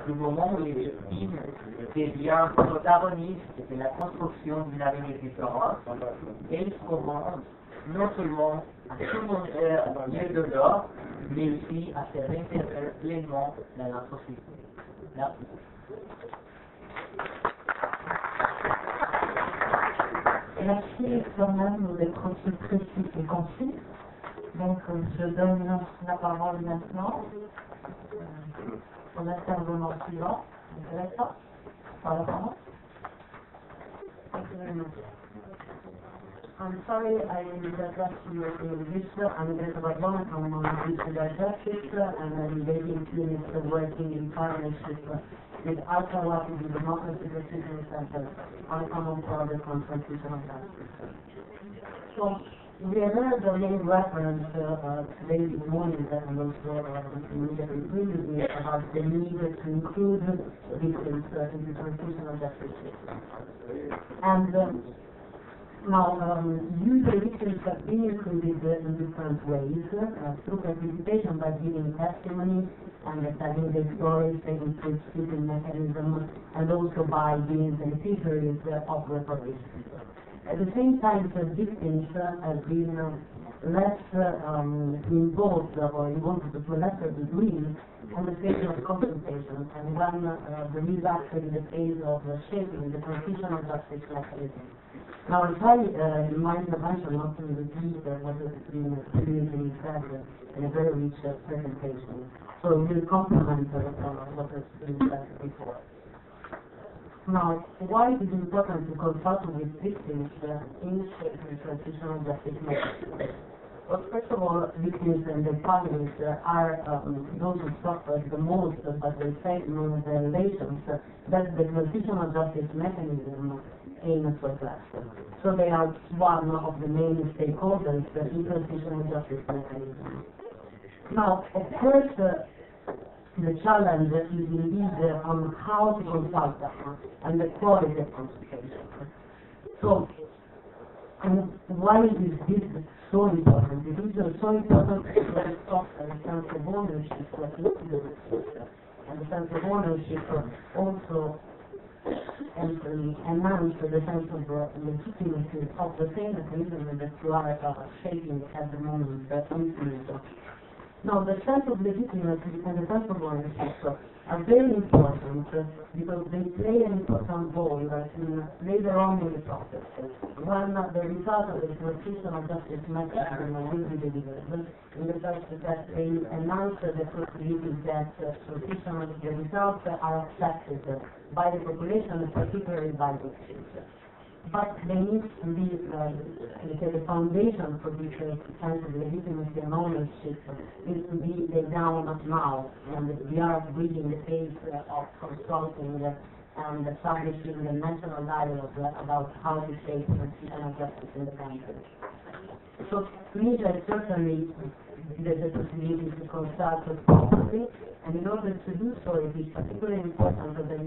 du moment où les victimes deviennent protagonistes de la construction d'une avenir différente, elles commencent non seulement à surmonter mieux de l'or, mais aussi à se réintégrer pleinement dans la société. Merci. Merci quand même d'être aussi précis et concis. Donc je donne la parole maintenant au intervenant suivant. Par la parole. I'm sorry I didn't address you in English. I'm Elizabeth Long. I'm on Digital Justice and I'm leading clinics working in partnership with Alpha to the Democracy Decision Center on common for the constitutional justice. So we heard the main reference today morning and also immediately previously about the need to include victims in the constitutional justice system. And now, usually victims have been included in different ways, through participation by giving testimony, understanding their stories, taking through speaking mechanism, and also by being beneficiaries of reparations. At the same time, the victims have been less involved or involved to a lesser degree on the phase of consultation, and when there is actually the phase of shaping the transitional justice mechanism. Now, I'll try in my intervention not to repeat what has been previously said in a very rich presentation. So it will complement what has been said before. Now, why is it important to consult with victims in shaping transitional justice mechanism? Well, first of all, victims and their families are those who suffer the most, but they face in their relations that the transitional justice mechanism aims to address. So they are one of the main stakeholders in transitional justice mechanism. Now, of course, the challenge is indeed on how to consult them and the quality of consultation. So, and why is this so important? It is so important because it fosters a sense of ownership and the sense of ownership also enhance the sense of legitimacy of the same mechanism that you are shaping at the moment. Now, the sense of legitimacy and the sense of ownership are very important because they play an important role in later on in the process. When the result of the transitional justice mechanism will be delivered, in the sense that they announce the possibility that the results are accepted by the population, particularly by victims. But there needs to be the foundation for this sense of legitimacy and ownership needs to be laid down now, and we are reaching the phase of consulting and establishing the national dialogue about how to shape transitional justice in the country. So to me, there is certainly the possibility to consult properly, and in order to do so, it is particularly important that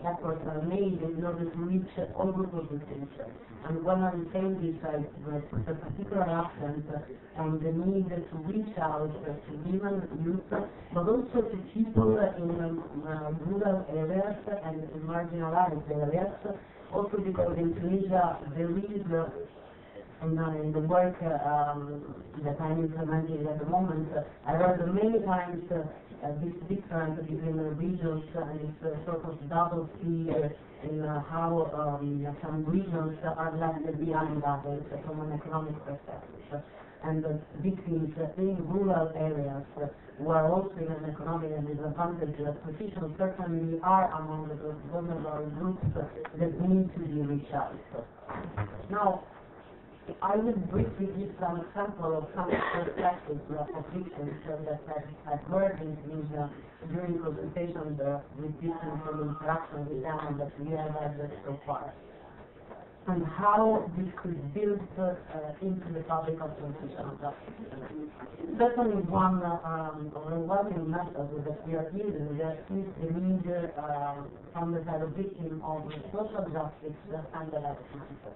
efforts are made in order to reach all groups of victims. And when I'm saying this, I put a particular accent on the need to reach out to women, youth, but also to people in rural areas and in marginalized areas, also because in Tunisia there is in the work that I'm implementing at the moment, I heard many times this difference between the regions and this sort of double fear in how some regions are left behind others from an economic perspective. And the victims in rural areas who are also in an economic and disadvantaged position certainly are among the vulnerable groups that need to be reached out. Now, I will briefly give some example of some perspectives of victims that I've heard in Tunisia during consultations with victims and interaction with them that we have had so far, and how this could build into the topic of transitional justice. Certainly one overwhelming method that we are using is the need from the side of victim of social justice and the legislature.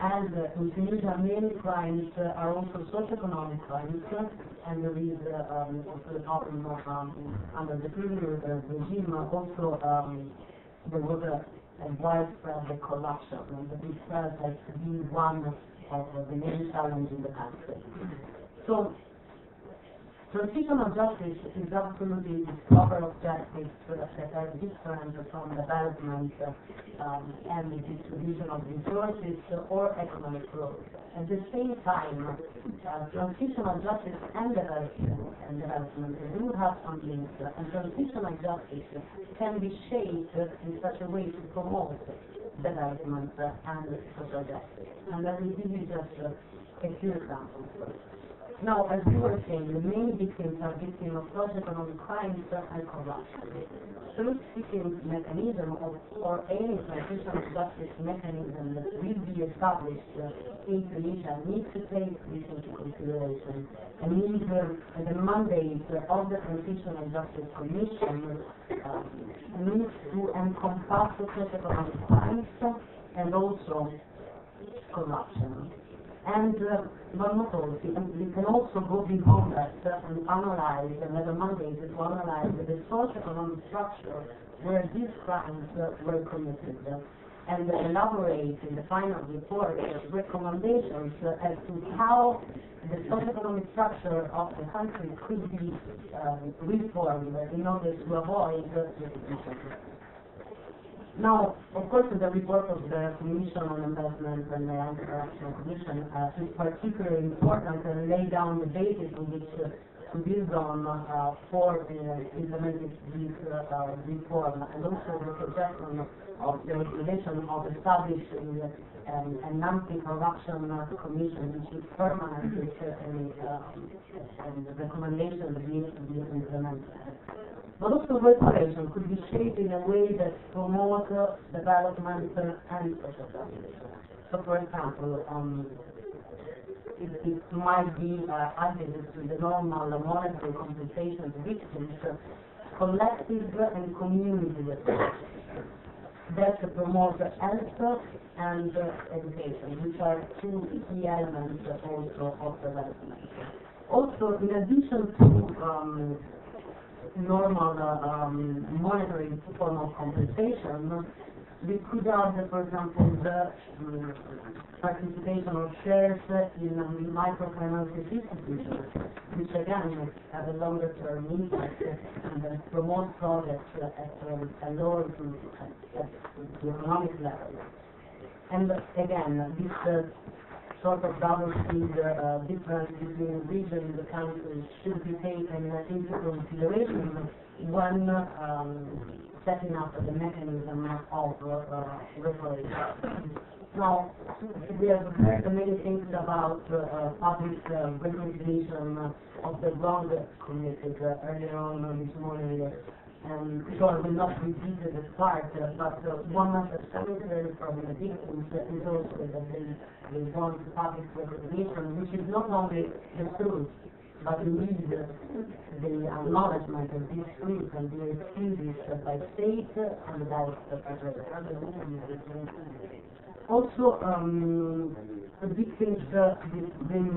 And in Tunisia, many crimes are also socioeconomic crimes, and there is also under the previous regime also there was a widespread corruption, and this has been one of the main challenges in the country. So, transitional justice is absolutely the proper objectives that are different from development and the distribution of resources or economic growth. At the same time, transitional justice and development do have some links, and transitional justice can be shaped in such a way to promote development and social justice. And I will give you just a few examples. Now, as we were saying, the main victims are victims of socioeconomic crimes and corruption. Truth-seeking mechanism or any transitional justice mechanism that will be established in Tunisia needs to take this into consideration and needs the mandate of the Transitional Justice Commission needs to encompass socioeconomic crimes and also corruption. And but not all, we can also go beyond that and analyze, and have a mandate to analyze the socio-economic structure where these crimes were committed, and elaborate in the final report recommendations as to how the socio-economic structure of the country could be reformed in order to avoid repetition. Now, of course, the report of the Commission on Investment and the Anti-Corruption Commission is particularly important and lay down the basis on which to build on for implementing this reform, and also the suggestion of the recommendation of establishing an anti-corruption commission which is permanent and the recommendation that needs to be implemented. But also regulation could be shaped in a way that promotes development and social justice. So, for example, it might be added to the normal monetary compensation to victims, collective and community approach that promote health and education, which are two key elements also of development. Also, in addition to normal monetary form of compensation, we could add, for example, the participation of shares in microfinance institutions, which again have a longer term impact and promote projects at a lower at the economic level. And again, this sort of double speed difference between the region and the country should be taken into consideration when setting up the mechanism of reparation. Now, we have heard many things about public reconciliation of the wrong committed earlier on this morning. So I will not repeat this part, but one understanding from the victims is also that they want public recognition, which is not only the truth, but indeed the acknowledgement of this truth and the excuses by state and by the federal. Also, the victims with whom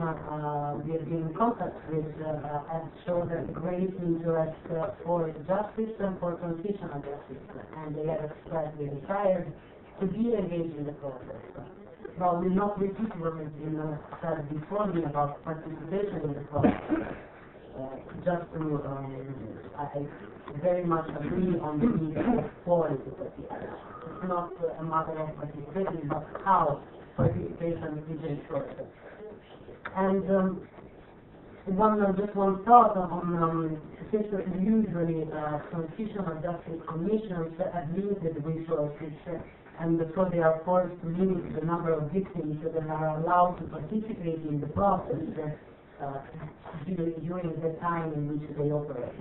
we have been in contact with have shown a great interest for justice and for transitional justice, and they have expressed their desire to be engaged in the process. Now, we will not repeat what has been said before me about participation in the process. Just to, I very much agree on the need of quality participation. It's not a matter of participation, but how participation is ensured. And just one thought on usually transitional justice commissions have limited resources, and so they are forced to limit the number of victims that are allowed to participate in the process during the time in which they operate.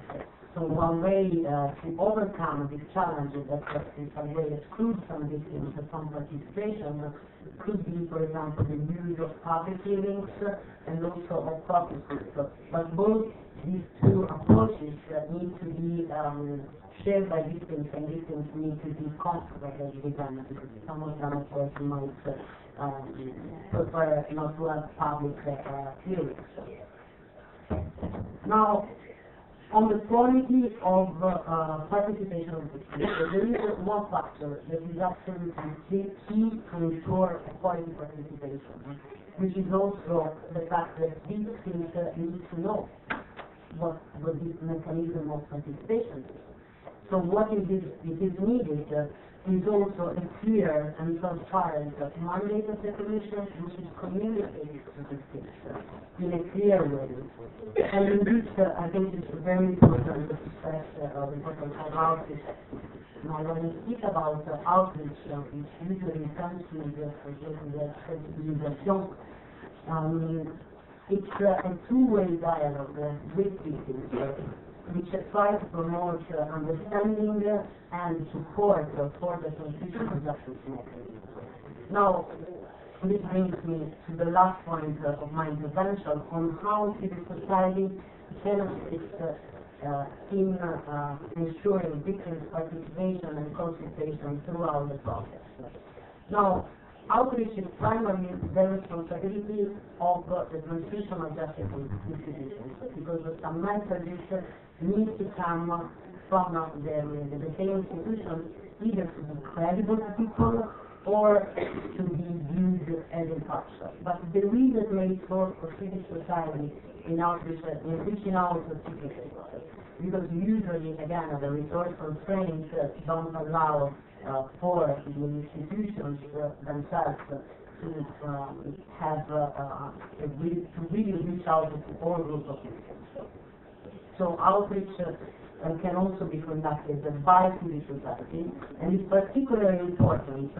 So one way to overcome these challenges that in some way exclude some victims from participation could be, for example, the use of public hearings and also of caucuses. But both these two approaches need to be shared by victims, and victims need to be comfortable with them, because some of them, of course, might prefer not to have public hearings. Now, on the quality of participation of victims, there is one factor that is absolutely key to ensure a quality participation, which is also the fact that victims need to know what this mechanism of participation is. So what it is needed is also a clear and transparent mandate of the Commission, which is communicated to victims in a clear way. And in this, I think it's very important to stress the importance of outreach. Now, when we speak about outreach, which usually comes with the sensibilisation, it's a two-way dialogue with victims, which tries to promote understanding and support for the transitional justice mechanism. Now, this brings me to the last point of my intervention on how civil society benefits in ensuring victims' participation and consultation throughout the process. Now, outreach is primarily the responsibility of the transitional justice institutions, because some messages need to come from the same institution, either to be credible to people or to be viewed as impartial. But the real great role for civil society in outreach in reaching out to people, because usually, again, the resource constraints don't allow for the institutions themselves to have to really reach out to all groups of people. So outreach can also be conducted by civil society, and it's particularly important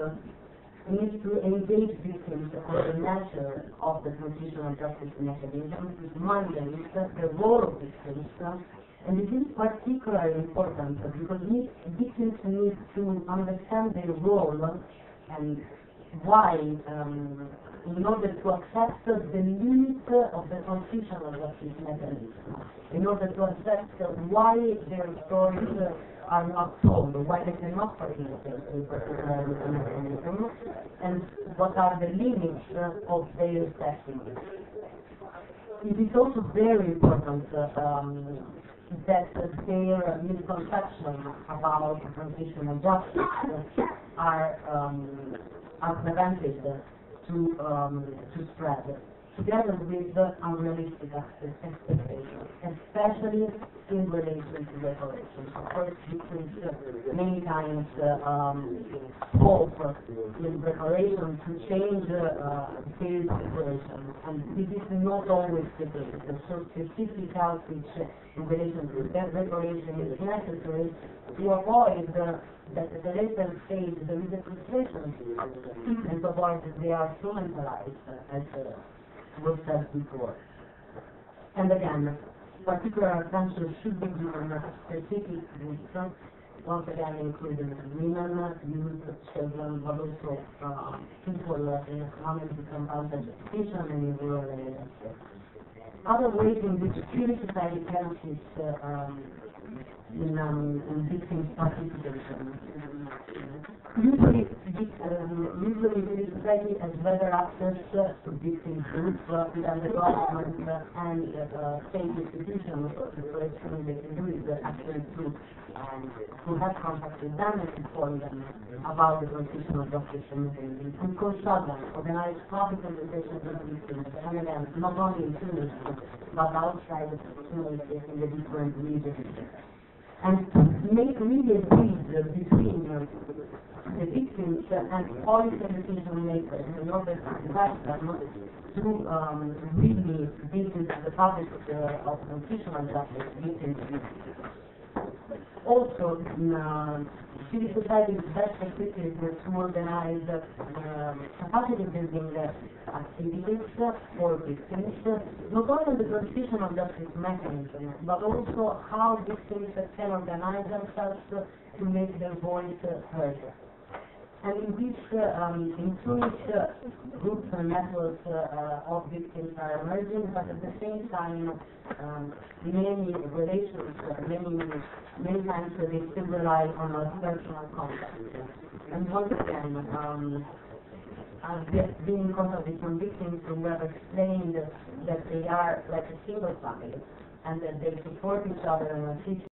is to engage victims on the nature of the transitional justice mechanism, to mandate the role of victims. And it is particularly important because victims need to understand their role and why, in order to accept the limit of the transitional justice mechanism, in order to accept why their stories are not told, why they cannot participate in particular mechanism, and what are the limits of their testimony. It is also very important that their misconceptions about transitional justice are prevented to spread, together with unrealistic expectations, especially in relation to reparations. Of course, victims many times hope in reparations to change their situation, and this is not always the case. So specific outreach in relation to that reparation is necessary to avoid that at the later stage there is a frustration and to avoid that they are traumatized, as was said before. And again, particular attention should be given to specific groups, once again including women, youth, children, but also people in economic disadvantage and in rural areas. Other ways in which civil society benefits in victims' participation. Usually civil society has better access to victim groups than the government and state institutions. The first thing they can do is actually to have contact with them and inform them about the transitional justice mechanism, and consult them, organize public consultations with victims, and again, not only in Tunis, but outside of Tunis in the different regions. And to make really a bridge between the victims and policy decision makers in order to invite them to really visit the public of transitional justice victims. Also, civil society is best equipped to organize capacity building activities for victims, not only the constitution of justice mechanism, but also how victims can organize themselves to make their voice heard. And in this, in which groups and networks of victims are emerging, but at the same time, many relations, many times they still rely on a personal contact. And once again, I've been in contact with some victims who have explained that they are like a single family and that they support each other and assist